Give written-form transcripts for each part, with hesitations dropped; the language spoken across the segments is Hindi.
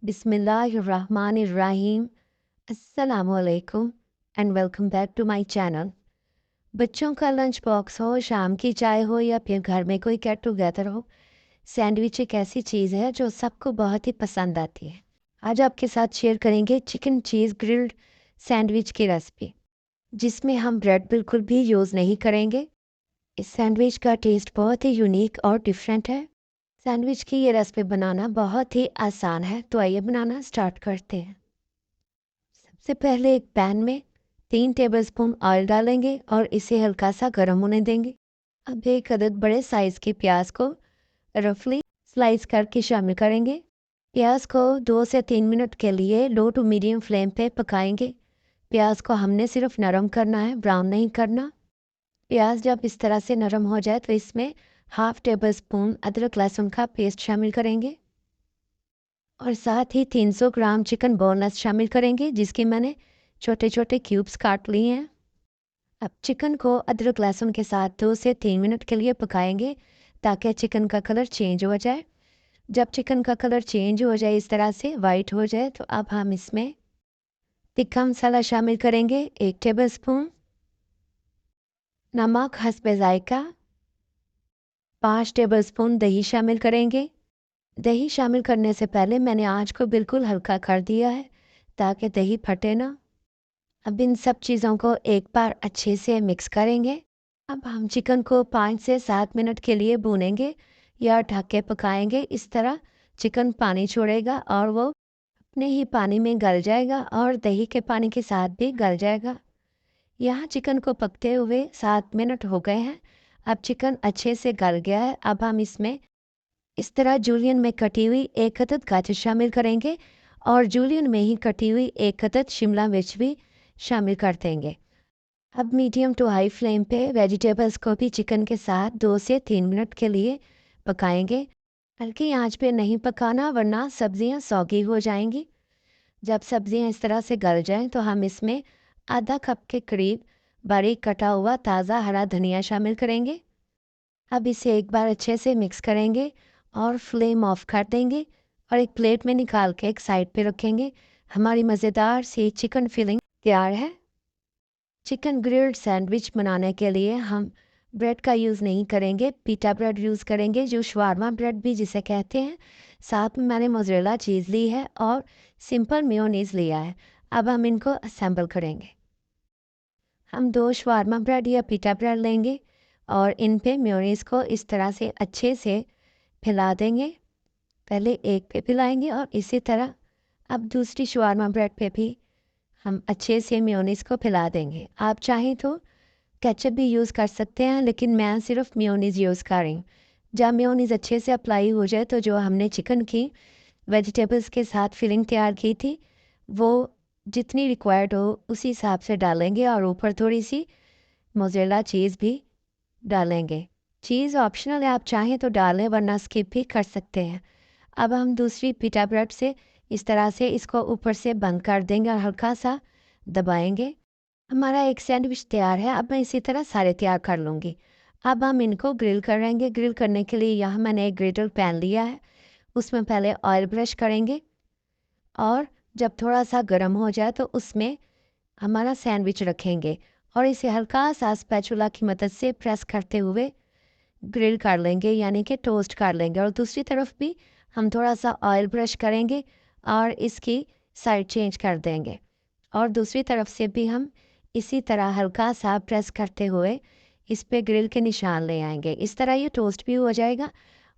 बिस्मिल्लाहिर्रहमानिर्रहीम। अस्सलामुअलैकुम and welcome back to my channel. बच्चों का लंच बॉक्स हो, शाम की चाय हो या फिर घर में कोई गेट टुगेदर हो, सैंडविच एक ऐसी चीज़ है जो सबको बहुत ही पसंद आती है। आज आपके साथ शेयर करेंगे चिकन चीज़ ग्रिल्ड सैंडविच की रेसिपी, जिसमें हम ब्रेड बिल्कुल भी यूज़ नहीं करेंगे। इस सैंडविच का टेस्ट बहुत ही यूनिक और डिफरेंट है। सैंडविच की ये रेसिपी बनाना बहुत ही आसान है, तो आइए बनाना स्टार्ट करते हैं। सबसे पहले एक पैन में 3 टेबलस्पून ऑयल डालेंगे और इसे हल्का सा गर्म होने देंगे। अब एक अदद बड़े साइज़ के प्याज को रफली स्लाइस करके शामिल करेंगे। प्याज को 2 से 3 मिनट के लिए लो टू मीडियम फ्लेम पे पकाएंगे। प्याज को हमने सिर्फ नरम करना है, ब्राउन नहीं करना। प्याज जब इस तरह से नरम हो जाए तो इसमें हाफ टेबल स्पून अदरक लहसुन का पेस्ट शामिल करेंगे और साथ ही 300 ग्राम चिकन बोनलेस शामिल करेंगे, जिसके मैंने छोटे छोटे क्यूब्स काट लिए हैं। अब चिकन को अदरक लहसुन के साथ 2 से 3 मिनट के लिए पकाएंगे ताकि चिकन का कलर चेंज हो जाए। जब चिकन का कलर चेंज हो जाए, इस तरह से वाइट हो जाए, तो अब हम इसमें तिक्का मसाला शामिल करेंगे 1 टेबल स्पून, नमक हस्बे जायका, 5 टेबल स्पून दही शामिल करेंगे। दही शामिल करने से पहले मैंने आँच को बिल्कुल हल्का कर दिया है ताकि दही फटे ना। अब इन सब चीज़ों को एक बार अच्छे से मिक्स करेंगे। अब हम चिकन को 5 से 7 मिनट के लिए भूनेंगे या ढक के पकाएंगे। इस तरह चिकन पानी छोड़ेगा और वो अपने ही पानी में गल जाएगा और दही के पानी के साथ भी गल जाएगा। यहाँ चिकन को पकते हुए 7 मिनट हो गए हैं। अब चिकन अच्छे से गल गया है। अब हम इसमें इस तरह जूलियन में कटी हुई एक अदद गाजर शामिल करेंगे और जूलियन में ही कटी हुई एक अदद शिमला मिर्च भी शामिल कर देंगे। अब मीडियम टू हाई फ्लेम पे वेजिटेबल्स को भी चिकन के साथ 2 से 3 मिनट के लिए पकाएंगे। हल्की आंच पे नहीं पकाना, वरना सब्जियां सौगी हो जाएंगी। जब सब्जियां इस तरह से गल जाएं तो हम इसमें आधा कप के करीब बारीक कटा हुआ ताज़ा हरा धनिया शामिल करेंगे। अब इसे एक बार अच्छे से मिक्स करेंगे और फ्लेम ऑफ कर देंगे और एक प्लेट में निकाल के एक साइड पे रखेंगे। हमारी मज़ेदार सी चिकन फिलिंग तैयार है। चिकन ग्रिल्ड सैंडविच बनाने के लिए हम ब्रेड का यूज़ नहीं करेंगे, पिटा ब्रेड यूज़ करेंगे, जो शवारमा ब्रेड भी जिसे कहते हैं। साथ में मैंने मोज़रेला चीज़ ली है और सिंपल मेयोनीज़ लिया है। अब हम इनको असेंबल करेंगे। हम 2 शवारमा ब्रेड या पिटा ब्रेड लेंगे और इन पे मेयोनीज़ को इस तरह से अच्छे से फैला देंगे। पहले एक पे फैलाएंगे और इसी तरह अब दूसरी शवारमा ब्रेड पे भी हम अच्छे से मेयोनीज़ को फैला देंगे। आप चाहें तो केचप भी यूज़ कर सकते हैं, लेकिन मैं सिर्फ मेयोनीज़ यूज़ कर रही हूँ। जब मेयोनीज़ अच्छे से अप्लाई हो जाए तो जो हमने चिकन की वेजिटेबल्स के साथ फिलिंग तैयार की थी, वो जितनी रिक्वायर्ड हो उसी हिसाब से डालेंगे और ऊपर थोड़ी सी मोज़रेला चीज़ भी डालेंगे। चीज़ ऑप्शनल है, आप चाहें तो डालें, वरना स्किप भी कर सकते हैं। अब हम दूसरी पिटा ब्रेड से इस तरह से इसको ऊपर से बंद कर देंगे और हल्का सा दबाएंगे। हमारा एक सैंडविच तैयार है। अब मैं इसी तरह सारे तैयार कर लूँगी। अब हम इनको ग्रिल करेंगे। ग्रिल करने के लिए यहाँ मैंने एक ग्रिल्ड पैन लिया है, उसमें पहले ऑयल ब्रश करेंगे और जब थोड़ा सा गर्म हो जाए तो उसमें हमारा सैंडविच रखेंगे और इसे हल्का सा स्पैचुला की मदद से प्रेस करते हुए ग्रिल कर लेंगे, यानी कि टोस्ट कर लेंगे। और दूसरी तरफ भी हम थोड़ा सा ऑयल ब्रश करेंगे और इसकी साइड चेंज कर देंगे और दूसरी तरफ से भी हम इसी तरह हल्का सा प्रेस करते हुए इस पे ग्रिल के निशान ले आएंगे। इस तरह ये टोस्ट भी हो जाएगा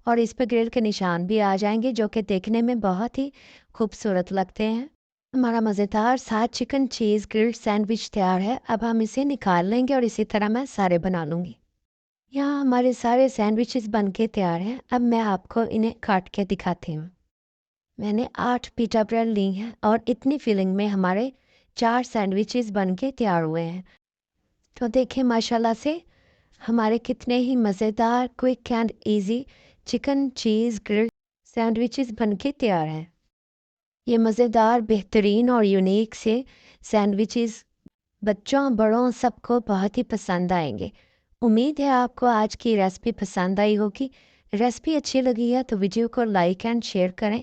और इस पे ग्रिल के निशान भी आ जाएंगे, जो कि देखने में बहुत ही खूबसूरत लगते हैं। हमारा मज़ेदार साथ चिकन चीज़ ग्रिल्ड सैंडविच तैयार है। अब हम इसे निकाल लेंगे और इसी तरह मैं सारे बना लूँगी। यहाँ हमारे सारे सैंडविचेस बन के तैयार हैं। अब मैं आपको इन्हें काट के दिखाती हूँ। मैंने 8 पिटा ब्रेड ली हैं और इतनी फिलिंग में हमारे 4 सैंडविचेस बन के तैयार हुए हैं। तो देखें माशाल्लाह से हमारे कितने ही मज़ेदार, quick and easy chicken cheese grilled sandwiches बन के तैयार हैं। ये मज़ेदार, बेहतरीन और यूनिक से सैंडविचेस बच्चों बड़ों सबको बहुत ही पसंद आएंगे। उम्मीद है आपको आज की रेसिपी पसंद आई होगी। रेसिपी अच्छी लगी है तो वीडियो को लाइक एंड शेयर करें।